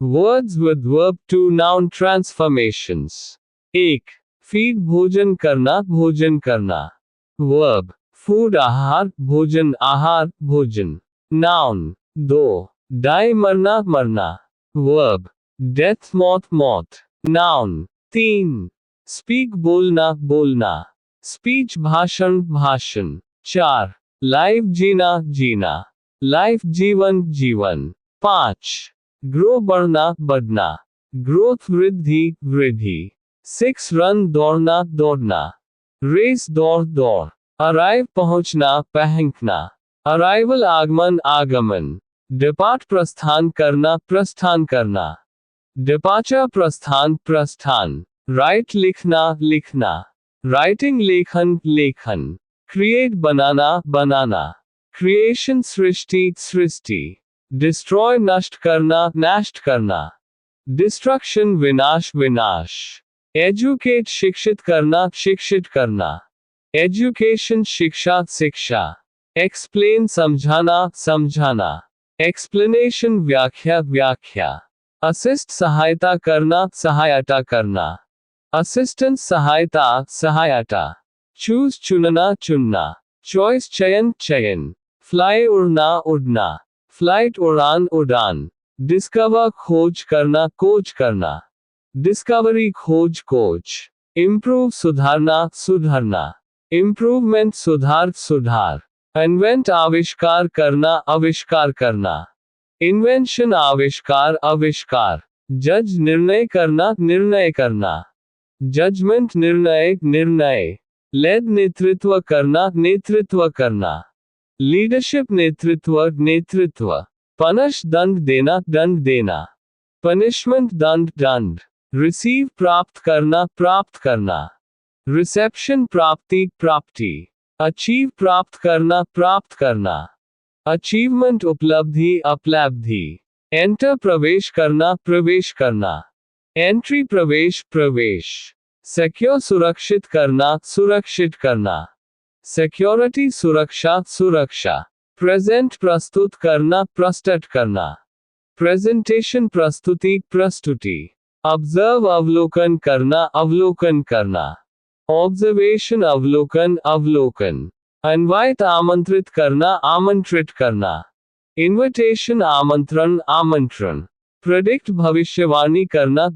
Words with verb to noun transformations. 1. Feed भोजन करना भोजन करना. Verb. Food आहार भोजन आहार भोजन. Noun. 2. Die मरना मरना. Verb. Death मौत मौत. Noun. 3. Speak बोलना बोलना. Speech भाषण भाषण. 4. Life जीना जीना. Life जीवन जीवन. 5. Grow बढ़ना बढ़ना. Growth वृद्धि वृद्धि. 6. Run दौड़ना दौड़ना. Race दौड़ दौड़. Arrive पहुंचना पहुंचना. Arrival आगमन आगमन. Depart प्रस्थान करना प्रस्थान करना. Departure प्रस्थान प्रस्थान. Write लिखना लिखना. Writing लेखन लेखन. Create बनाना बनाना. Creation सृष्टि सृष्टि. Destroy नष्ट करना नष्ट करना. Destruction विनाश विनाश. Educate शिक्षित करना शिक्षित करना. Education शिक्षा शिक्षा. Explain समझाना समझाना. Explanation व्याख्या व्याख्या. Assist सहायता करना सहायता करना. Assistance सहायता सहायता. Choose चुनना चुनना. Choice चयन चयन. Fly उड़ना उड़ना. Flight उड़ान उड़ान. Discover खोज करना खोज करना. Discovery खोज खोज. Improve सुधारना सुधारना. Improvement सुधार सुधार. Invent आविष्कार करना आविष्कार करना. Invention आविष्कार आविष्कार. Judge निर्णय करना निर्णय करना. Judgment निर्णय निर्णय. Lead नेतृत्व करना नेतृत्व करना. लीडरशिप नेतृत्व नेतृत्व. पनिश दंड देना दंड देना. पनिशमेंट दंड दंड. रिसीव प्राप्त करना. रिसेप्शन प्राप्ति प्राप्ति. अचीव प्राप्त करना. अचीवमेंट उपलब्धि उपलब्धि. एंटर प्रवेश करना. एंट्री प्रवेश प्रवेश. सिक्योर सुरक्षित करना. सिक्योरिटी सुरक्षा सुरक्षा. प्रेजेंट प्रस्तुत करना. प्रेजेंटेशन प्रस्तुति प्रस्तुति. ऑब्जर्व अवलोकन करना. ऑब्जर्वेशन अवलोकन अवलोकन. इनवाइट आमंत्रित करना. इनविटेशन आमंत्रण आमंत्रण. प्रेडिक्ट भविष्यवाणी करना.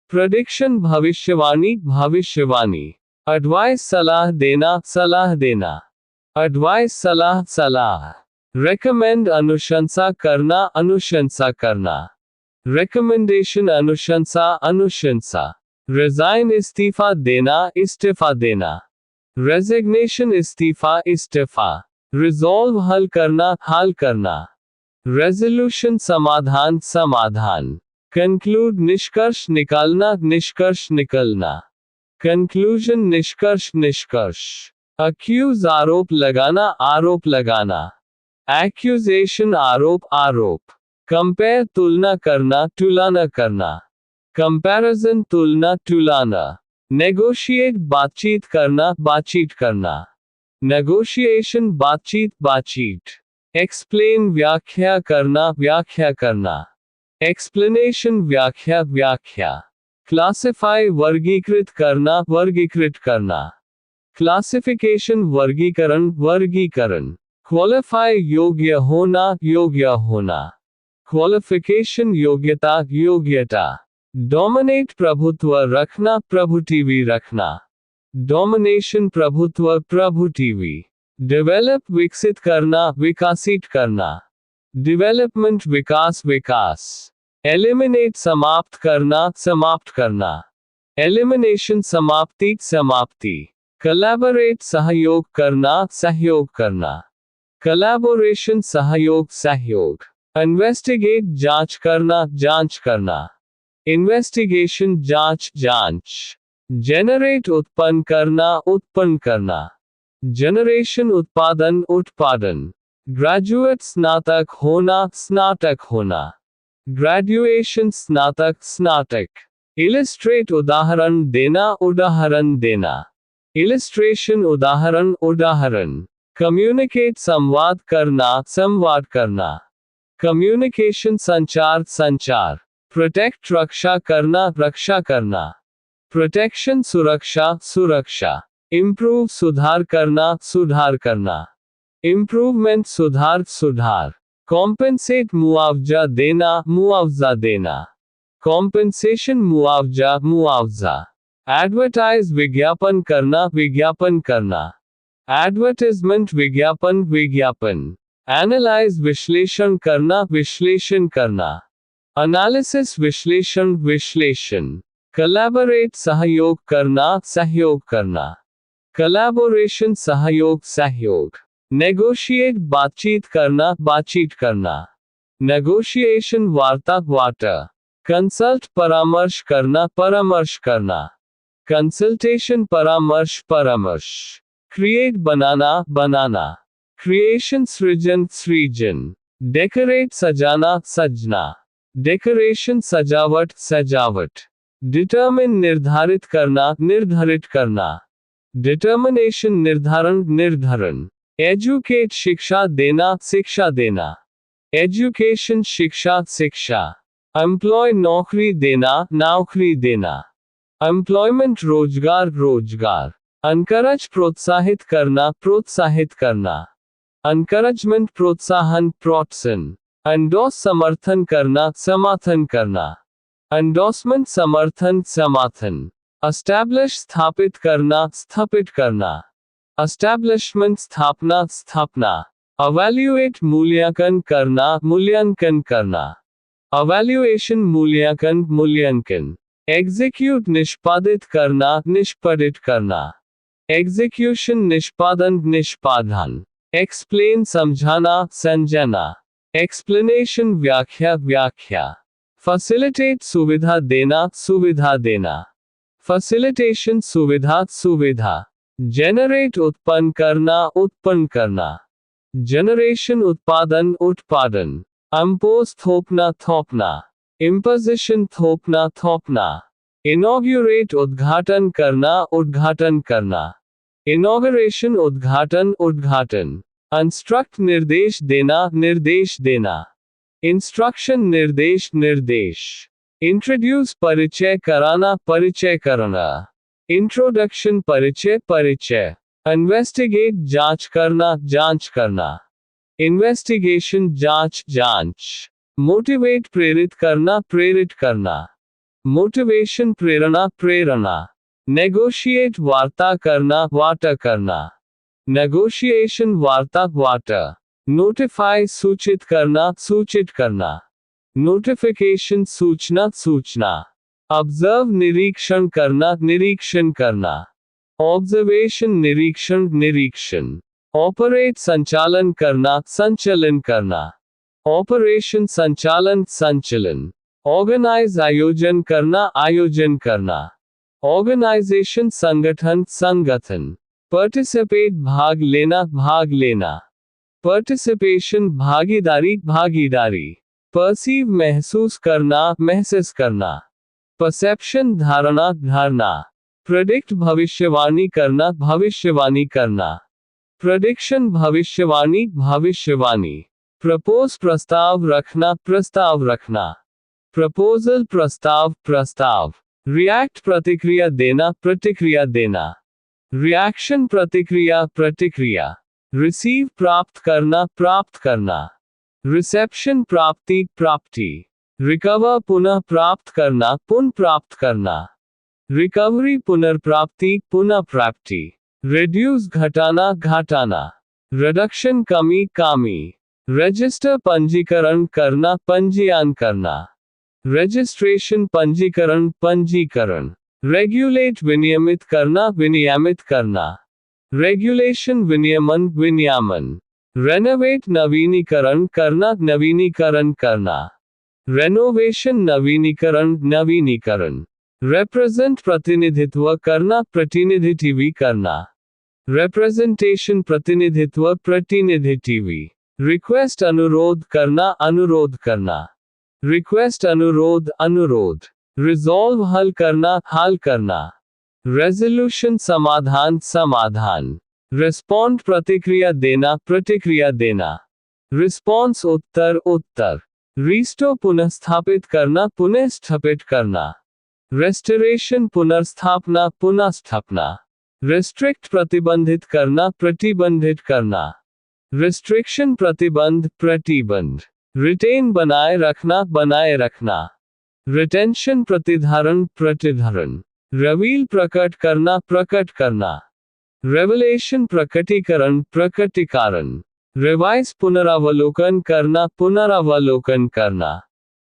प्रेडिक्शन भविष्यवाणी. एडवाइस सलाह देना. एडवाइस सलाह. रेकमेंड अनुशंसा करना. रिकमेंडेशन अनुशंसा. रिजाइन इस्तीफा देना. रेजिग्नेशन इस्तीफा. रिजॉल्व हल करना. रेजोल्यूशन समाधान. कंक्लूड निष्कर्ष निकालना. कंक्लूजन निष्कर्ष. अक्यूज आरोप लगाना. एक्यूजेशन आरोप. कंपेयर तुलना करना. कंपैरिजन तुलना. नेगोशिएट बातचीत करना. नेगोशिएशन बातचीत. एक्सप्लेन व्याख्या करना. एक्सप्लेनेशन व्याख्या. क्लासिफाई वर्गीकृत करना. क्लासिफिकेशन वर्गीकरण. क्वालिफाई योग्य होना. क्वालिफिकेशन योग्यता. डोमिनेट प्रभुत्व रखना. डोमिनेशन प्रभुत्व. डेवलप विकसित करना. डेवलपमेंट विकास. एलिमिनेट समाप्त करना. एलिमिनेशन समाप्ति. कोलैबोरेट सहयोग करना. कोलैबोरेशन सहयोग. इन्वेस्टिगेट जांच करना. इन्वेस्टिगेशन जांच. जेनरेट उत्पन्न करना. जनरेशन उत्पादन. ग्रेजुएट स्नातक होना. ग्रेजुएशन स्नातक. इलिस्ट्रेट उदाहरण देना. इलिस्ट्रेशन उदाहरण. कम्युनिकेट संवाद करना. कम्युनिकेशन संचार संचार। प्रोटेक्ट रक्षा करना रक्षा करना। प्रोटेक्शन सुरक्षा सुरक्षा। इम्प्रूव सुधार करना सुधार करना। इम्प्रूवमेंट सुधार सुधार। कॉम्पेंसेट मुआवजा देना मुआवजा देना। कॉम्पेंसेशन मुआवजा मुआवजा। एडवर्टाइज विज्ञापन करना विज्ञापन करना। एडवर्टाइजमेंट विज्ञापन विज्ञापन। एनालाइज विश्लेषण करना विश्लेषण करना। एनालिसिस विश्लेषण विश्लेषण। कोलैबोरेट सहयोग करना सहयोग करना। कोलैबोरेशन सहयोग सहयोग। नेगोशिएट बातचीत करना बातचीत करना। नेगोशिएशन वार्ता वार्ता। कंसल्ट परामर्श करना परामर्श करना। कंसल्टेशन परामर्श परामर्श। क्रिएट बनाना बनाना। क्रिएशन सृजन सृजन। डेकोरेट सजाना सजना। डेकोरेशन सजावट सजावट। डिटरमिन निर्धारित करना निर्धारित करना। डिटर्मिनेशन निर्धारण निर्धारण। एजुकेट शिक्षा देना शिक्षा देना। एजुकेशन शिक्षा शिक्षा। एम्प्लॉय नौकरी देना नौकरी देना। एम्प्लॉयमेंट रोजगार रोजगार। एनकरेज प्रोत्साहित करना प्रोत्साहित करना। एनकरेजमेंट प्रोत्साहन प्रोत्साहन। एंडोर्स समर्थन करना समर्थन करना। एंडोर्समेंट समर्थन समर्थन। एस्टैब्लिश स्थापित करना स्थापित करना। एस्टैब्लिशमेंट स्थापना स्थापना। एवैल्यूएट मूल्यांकन करना मूल्यांकन करना। एवैल्यूएशन मूल्यांकन मूल्यांकन। एग्जीक्यूट निष्पादित करना निष्पादित करना। एग्जीक्यूशन निष्पादन निष्पादन। एक्सप्लेन समझाना समझाना। एक्सप्लेनेशन व्याख्या व्याख्या। फैसिलिटेट सुविधा देना सुविधा देना। फैसिलिटेशन सुविधा सुविधा। जेनरेट उत्पन्न करना उत्पन्न करना। जनरेशन उत्पादन उत्पादन। इम्पोज थोपना थोपना। इम्पोजिशन थोपना थोपना। इनॉग्यूरेट उद्घाटन करना उद्घाटन करना। इनॉगरेशन उद्घाटन उद्घाटन। इंस्ट्रक्ट निर्देश देना निर्देश देना। इंस्ट्रक्शन निर्देश निर्देश। इंट्रोड्यूस परिचय कराना परिचय कराना। इंट्रोडक्शन परिचय परिचय। इन्वेस्टिगेट जांच करना जांच करना। इन्वेस्टिगेशन जांच जांच। मोटिवेट प्रेरित करना प्रेरित करना। मोटिवेशन प्रेरणा प्रेरणा। नेगोशिएट वार्ता करना वार्ता करना। नेगोशिएशन वार्ता वार्ता। नोटिफाई सूचित करना सूचित करना। नोटिफिकेशन सूचना सूचना। ऑब्जर्व निरीक्षण करना निरीक्षण करना। ऑब्जर्वेशन निरीक्षण निरीक्षण। ऑपरेट संचालन करना संचालन करना। ऑपरेशन संचालन संचालन। ऑर्गेनाइज आयोजन करना आयोजन करना। ऑर्गेनाइजेशन संगठन संगठन। पार्टिसिपेट भाग लेना भाग लेना। पार्टिसिपेशन भागीदारी भागीदारी। परसीव महसूस करना महसूस करना। परसेप्शन धारणा धारणा। प्रेडिक्ट भविष्यवाणी करना भविष्यवाणी करना। प्रेडिक्शन भविष्यवाणी भविष्यवाणी। प्रपोज प्रस्ताव रखना प्रस्ताव रखना। प्रपोजल प्रस्ताव प्रस्ताव। रिएक्ट प्रतिक्रिया देना प्रतिक्रिया देना। रिएक्शन प्रतिक्रिया प्रतिक्रिया। रिसीव प्राप्त करना प्राप्त करना। रिसेप्शन प्राप्ति प्राप्ति। रिकवर पुनः प्राप्त करना पुनः प्राप्त करना। रिकवरी पुनर्प्राप्ति पुनः प्राप्ति। रिड्यूस घटाना घटाना। रिडक्शन कमी कमी। रजिस्टर पंजीकरण करना पंजीयन करना। रजिस्ट्रेशन पंजीकरण पंजीकरण। रेगुलेट विनियमित करना विनियमित करना। रेगुलेशन विनियमन विनियमन। रेनोवेट नवीनीकरण करना नवीनीकरण करना। रेनोवेशन नवीनीकरण नवीनीकरण। रिप्रेजेंट प्रतिनिधित्व करना प्रतिनिधित्व करना। रिप्रेजेंटेशन प्रतिनिधित्व प्रतिनिधित्व। रिक्वेस्ट अनुरोध करना अनुरोध करना। रिक्वेस्ट अनुरोध अनुरोध। रिजॉल्व हल करना हल करना। रेजोल्यूशन समाधान समाधान। रिस्पॉन्ड प्रतिक्रिया देना प्रतिक्रिया देना। रिस्पॉन्स उत्तर उत्तर। रिस्टोर पुनः स्थापित करना। रेस्टोरेशन पुनर्स्थापना पुनर्स्थापना। रिस्ट्रिक्ट प्रतिबंधित करना। रिस्ट्रिक्शन प्रतिबंध। रिटेन बनाए रखना। रिटेंशन प्रतिधारण। रिवील प्रकट करना। रेवलेशन प्रकटीकरण। रिवाइज पुनरावलोकन करना।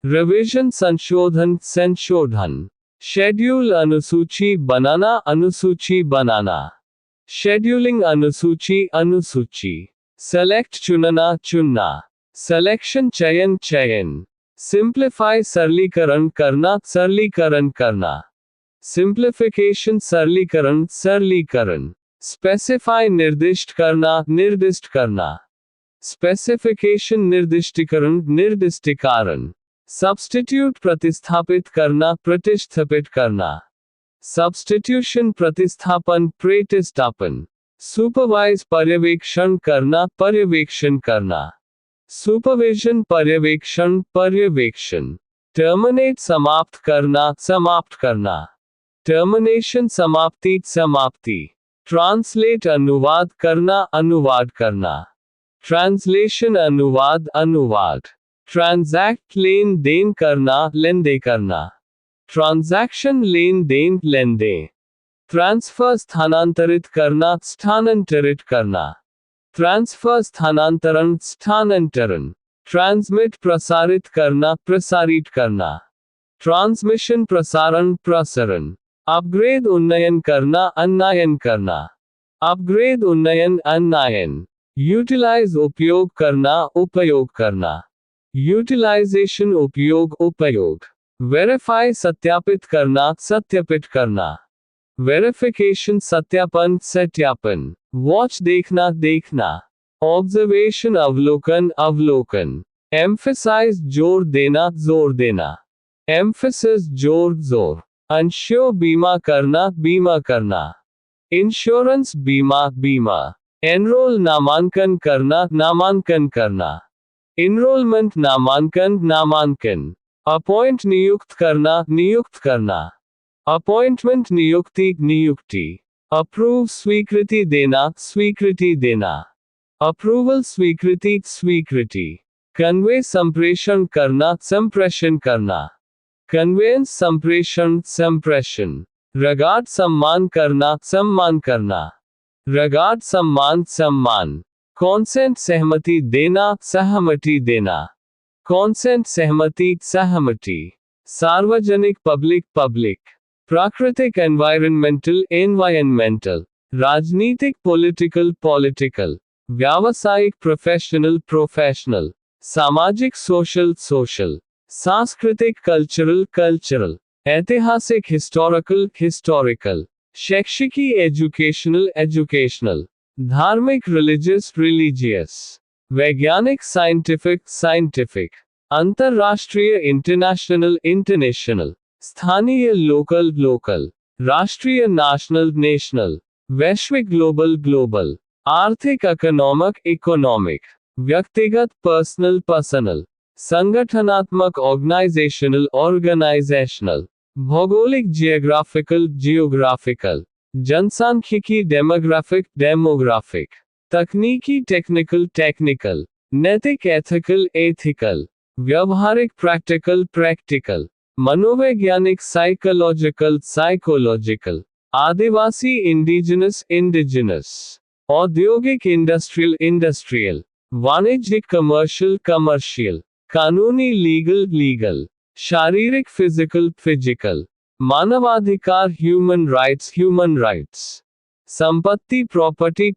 रिवीजन संशोधन। शेड्यूल अनुसूची बनाना। शेड्यूलिंग अनुसूची। सेलेक्ट चुनना। सिलेक्शन चयन। सिंप्लीफाई सरलीकरण करना। सिंप्लीफिकेशन सरलीकरण। स्पेसिफाई निर्दिष्ट करना। स्पेसिफिकेशन निर्दिष्टीकरण। सब्स्टिट्यूट प्रतिस्थापित करना। सब्स्टिट्यूशन प्रतिस्थापन। सुपरवाइज पर्यवेक्षण करना। सुपरविजन पर्यवेक्षण। टर्मिनेट समाप्त करना। टर्मिनेशन समाप्ति। ट्रांसलेट अनुवाद करना। ट्रांसलेशन अनुवाद। ट्रांजैक्ट लेन देन करना। ट्रांजैक्शन लेन देन। ट्रांसफर स्थानांतरित करना। ट्रांसफर स्थानांतरण। ट्रांसमिट प्रसारित करना। ट्रांसमिशन प्रसारण। अपग्रेड उन्नयन करना। अपग्रेड उन्नयन। यूटिलाइज उपयोग करना। यूटिलाइजेशन उपयोग। वेरीफाई सत्यापित करना। वेरिफिकेशन सत्यापन। वॉच देखना। ऑब्जर्वेशन अवलोकन। एम्फेसाइज जोर देना। एम्फेसिस जोर। इंश्योर बीमा करना। इंश्योरेंस बीमा। एनरोल नामांकन करना। इनरोलमेंट नामांकन। अपॉइंट नियुक्त करना। अपॉइंटमेंट नियुक्ति। अप्रूव स्वीकृति देना। अप्रूवल स्वीकृति। कन्वे संप्रेषण करना। कन्वेंस संप्रेषण। रिगार्ड सम्मान करना। रिगार्ड सम्मान। कॉन्सेंट सहमति देना। कॉन्सेंट सहमति। सार्वजनिक पब्लिक। प्राकृतिक एनवायरमेंटल। राजनीतिक पॉलिटिकल। व्यावसायिक प्रोफेशनल। सामाजिक सोशल। सांस्कृतिक कल्चरल। ऐतिहासिक हिस्टोरिकल। शैक्षिकी एजुकेशनल। धार्मिक रिलीजियस। वैज्ञानिक साइंटिफिक। अंतरराष्ट्रीय इंटरनेशनल। स्थानीय लोकल। राष्ट्रीय नेशनल। वैश्विक ग्लोबल। आर्थिक इकोनॉमिक। व्यक्तिगत पर्सनल। संगठनात्मक ऑर्गेनाइजेशनल। भौगोलिक जियोग्राफिकल। जनसांख्यिकी डेमोग्राफिक। तकनीकी टेक्निकल। नैतिक एथिकल। व्यवहारिक प्रैक्टिकल। मनोवैज्ञानिक साइकोलॉजिकल। आदिवासी इंडिजिनस। औद्योगिक इंडस्ट्रियल। वाणिज्यिक कमर्शियल। कानूनी लीगल। शारीरिक फिजिकल। मानवाधिकार ह्यूमन राइट्स। संपत्ति प्रॉपर्टी।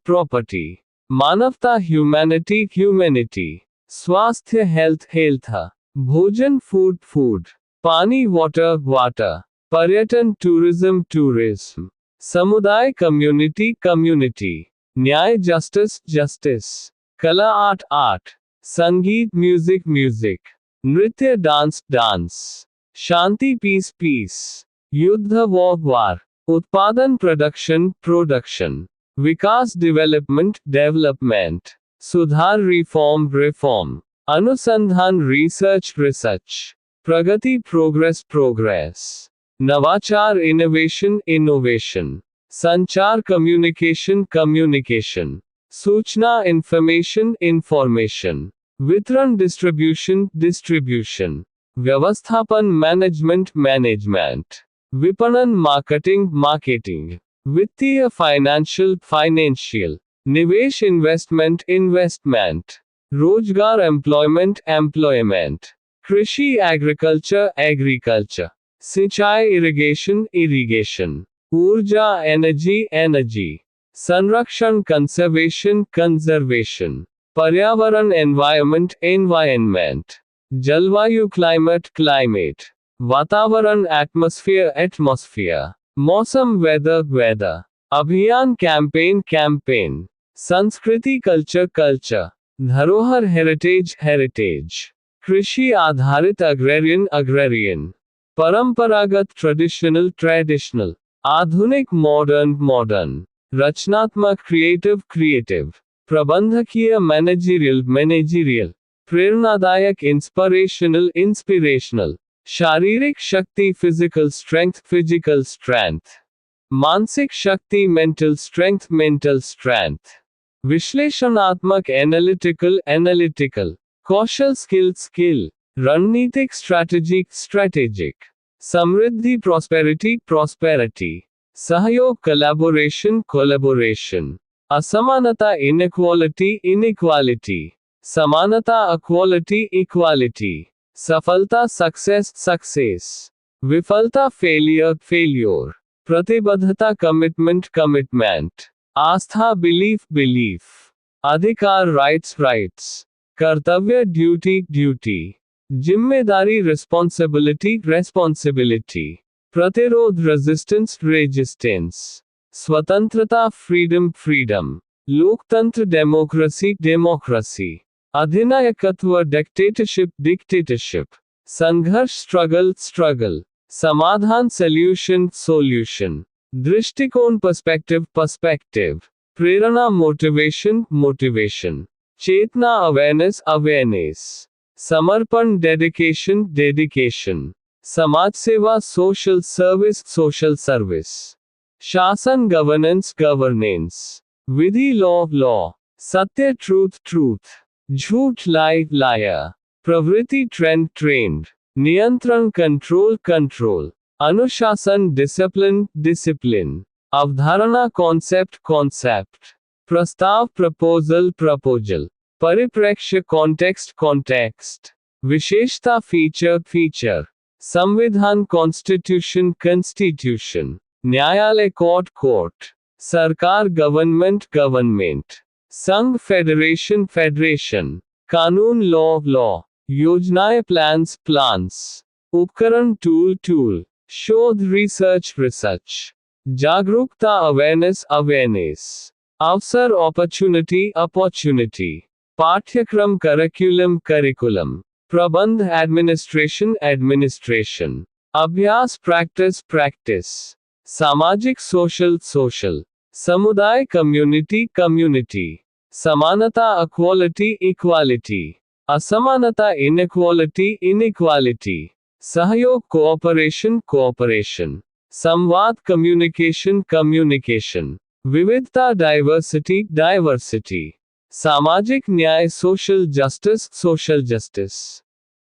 मानवता ह्यूमैनिटी। स्वास्थ्य हेल्थ। भोजन फूड। पानी वाटर। पर्यटन टूरिज्म। समुदाय कम्युनिटी। न्याय जस्टिस। कला आर्ट। संगीत म्यूजिक। नृत्य डांस। शांति पीस। युद्ध वॉर। उत्पादन प्रोडक्शन। विकास डेवलपमेंट। सुधार रिफॉर्म, अनुसंधान रिसर्च, प्रगति प्रोग्रेस, नवाचार इनोवेशन, संचार कम्युनिकेशन, सूचना इंफॉर्मेशन, वितरण डिस्ट्रीब्यूशन, व्यवस्थापन मैनेजमेंट, विपणन मार्केटिंग, वित्तीय फाइनेंशियल, निवेश इन्वेस्टमेंट, रोजगार एम्प्लॉयमेंट, कृषि एग्रीकल्चर, सिंचाई इरिगेशन, ऊर्जा एनर्जी, संरक्षण कंजर्वेशन, पर्यावरण एनवायरनमेंट, जलवायु क्लाइमेट, वातावरण एटमॉस्फेयर, मौसम वेदर, अभियान कैंपेन, संस्कृति कल्चर, धरोहर हेरिटेज, कृषि आधारित अग्रेरियन, परंपरागत ट्रेडिशनल, आधुनिक मॉडर्न, रचनात्मक क्रिएटिव, प्रबंधकीय मैनेजरियल, प्रेरणादायक इंस्पिरेशनल, शारीरिक शक्ति फिजिकल स्ट्रेंथ, मानसिक शक्ति मेंटल स्ट्रेंथ, विश्लेषणात्मक एनालिटिकल, कौशल स्किल, रणनीतिक स्ट्रैटेजिक, समृद्धि प्रॉस्पेरिटी, सहयोग कोलैबोरेशन, असमानता इनइक्वालिटी, समानता इक्वालिटी, सफलता सक्सेस, विफलता फेल्योर, प्रतिबद्धता कमिटमेंट, आस्था बिलीफ, अधिकार राइट्स, कर्तव्य ड्यूटी, जिम्मेदारी रेस्पॉन्सिबिलिटी, प्रतिरोध रेजिस्टेंस, स्वतंत्रता फ्रीडम, लोकतंत्र डेमोक्रेसी, अधिनायकत्व डिक्टेटरशिप, संघर्ष स्ट्रगल, समाधान सॉल्यूशन, दृष्टिकोण पर्सपेक्टिव, प्रेरणा मोटिवेशन, चेतना अवेयरनेस, समर्पण डेडिकेशन, समाज सेवा सोशल सर्विस, शासन गवर्नेंस, विधि लॉ, सत्य ट्रूथ, झूठ लायर, प्रवृत्ति ट्रेंड, नियंत्रण कंट्रोल, अनुशासन डिसिप्लिन, अवधारणा कॉन्सेप्ट, प्रस्ताव प्रपोजल, परिप्रेक्ष्य कॉन्टेक्स्ट, विशेषता फीचर, संविधान कॉन्स्टिट्यूशन, न्यायालय कोर्ट, सरकार गवर्नमेंट, संघ फेडरेशन, कानून लॉ, योजनाएं प्लान्स, उपकरण टूल, शोध रिसर्च, जागरूकता अवेयरनेस, अवसर अपॉर्चुनिटी, पाठ्यक्रम करिकुलम, प्रबंध एडमिनिस्ट्रेशन, अभ्यास प्रैक्टिस, सामाजिक सोशल, समुदाय कम्युनिटी, समानता इक्वालिटी, असमानता इनइक्वालिटी, सहयोग कोऑपरेशन, संवाद कम्युनिकेशन, विविधता डाइवर्सिटी, सामाजिक न्याय सोशल जस्टिस,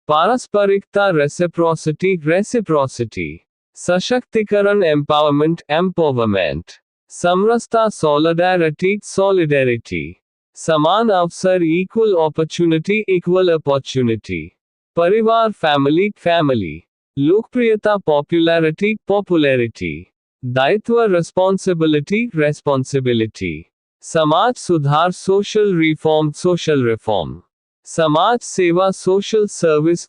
पारस्परिकता रेसिप्रोसिटी, सशक्तिकरण एम्पावरमेंट, समरसता सॉलिडैरिटी, समान अवसर इक्वल अपॉर्चुनिटी, परिवार फैमिली, लोकप्रियता पॉपुलैरिटी, दायित्व रेस्पॉन्सिबिलिटी, समाज सुधार सोशल रिफॉर्म, समाज सेवा सोशल सर्विस